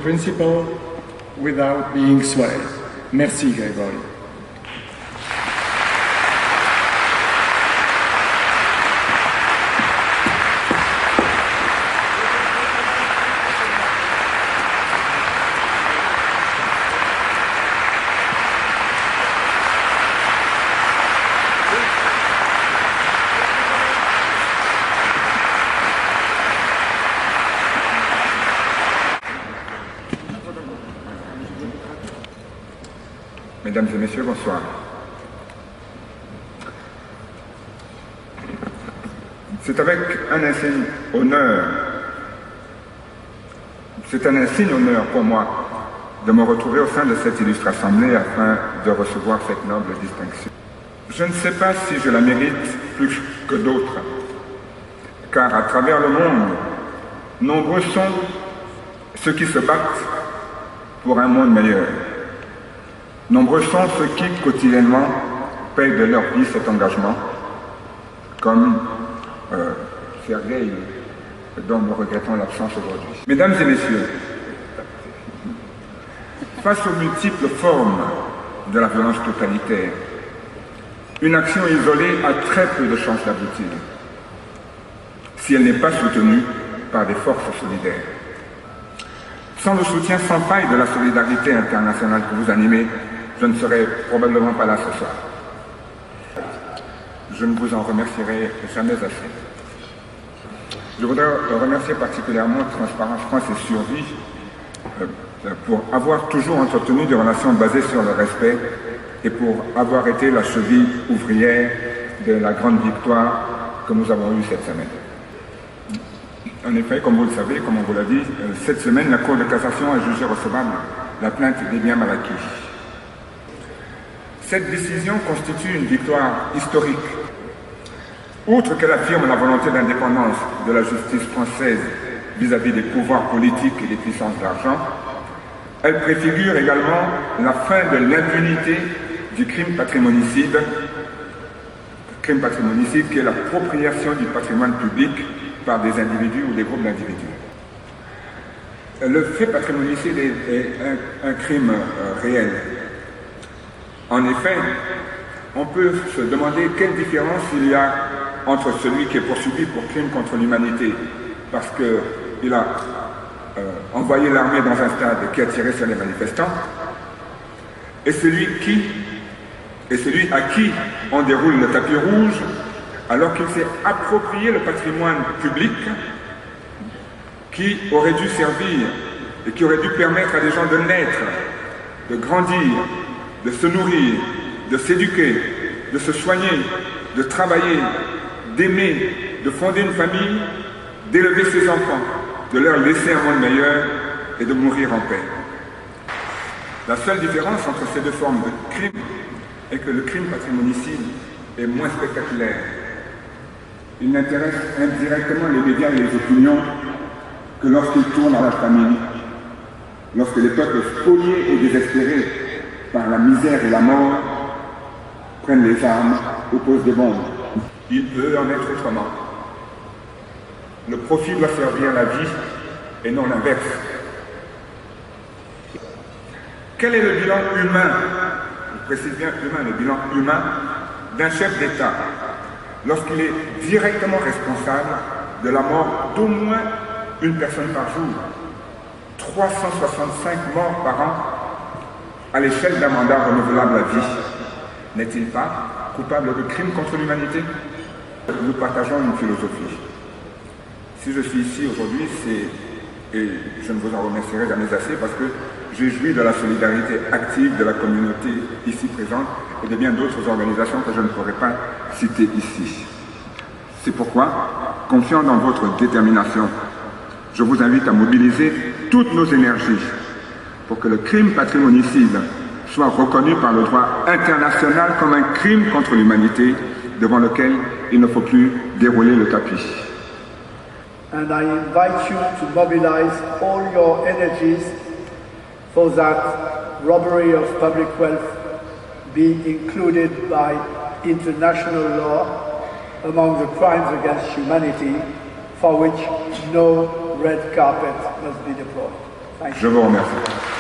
Principle without being swayed. Merci Grégory. Mesdames et messieurs, bonsoir. C'est avec un insigne honneur, c'est un insigne honneur pour moi de me retrouver au sein de cette illustre assemblée afin de recevoir cette noble distinction. Je ne sais pas si je la mérite plus que d'autres, car à travers le monde, nombreux sont ceux qui se battent pour un monde meilleur. Nombreux sont ceux qui, quotidiennement, payent de leur vie cet engagement, comme Sergueï, dont nous regrettons l'absence aujourd'hui. Mesdames et messieurs, face aux multiples formes de la violence totalitaire, une action isolée a très peu de chances d'aboutir, si elle n'est pas soutenue par des forces solidaires. Sans le soutien sans faille de la solidarité internationale que vous animez, je ne serai probablement pas là ce soir. Je ne vous en remercierai jamais assez. Je voudrais remercier particulièrement Transparence France et Survie pour avoir toujours entretenu des relations basées sur le respect et pour avoir été la cheville ouvrière de la grande victoire que nous avons eue cette semaine. En effet, comme vous le savez, comme on vous l'a dit, cette semaine, la Cour de cassation a jugé recevable la plainte d'Ebiam Malaki. Cette décision constitue une victoire historique. Outre qu'elle affirme la volonté d'indépendance de la justice française vis-à-vis des pouvoirs politiques et des puissances d'argent, elle préfigure également la fin de l'impunité du crime patrimonicide qui est l'appropriation du patrimoine public par des individus ou des groupes d'individus. Le fait patrimonicide est un crime réel. En effet, on peut se demander quelle différence il y a entre celui qui est poursuivi pour crime contre l'humanité parce qu'il a envoyé l'armée dans un stade et qui a tiré sur les manifestants, et celui à qui on déroule le tapis rouge alors qu'il s'est approprié le patrimoine public qui aurait dû servir et qui aurait dû permettre à des gens de naître, de grandir, de se nourrir, de s'éduquer, de se soigner, de travailler, d'aimer, de fonder une famille, d'élever ses enfants, de leur laisser un monde meilleur et de mourir en paix. La seule différence entre ces deux formes de crime est que le crime patrimonicide est moins spectaculaire. Il n'intéresse indirectement les médias et les opinions que lorsqu'il tourne à la famille, lorsque les peuples spoliés et désespérés par la misère et la mort prennent les armes ou posent des bombes. Il peut en être autrement. Le profit doit servir la vie et non l'inverse. Quel est le bilan humain, je précise bien humain, le bilan humain d'un chef d'État lorsqu'il est directement responsable de la mort d'au moins une personne par jour, 365 morts par an à l'échelle d'un mandat renouvelable à vie? N'est-il pas coupable de crime contre l'humanité? Nous partageons une philosophie. Si je suis ici aujourd'hui, et je ne vous en remercierai jamais assez parce que j'ai joui de la solidarité active de la communauté ici présente et de bien d'autres organisations que je ne pourrais pas citer ici. C'est pourquoi, confiant dans votre détermination, je vous invite à mobiliser toutes nos énergies pour que le crime patrimonicide soit reconnu par le droit international comme un crime contre l'humanité devant lequel il ne faut plus dérouler le tapis. And I invite you to mobilize all your energies for that robbery of public wealth be included by international law among the crimes against humanity for which no red carpet must be deployed. Je vous remercie.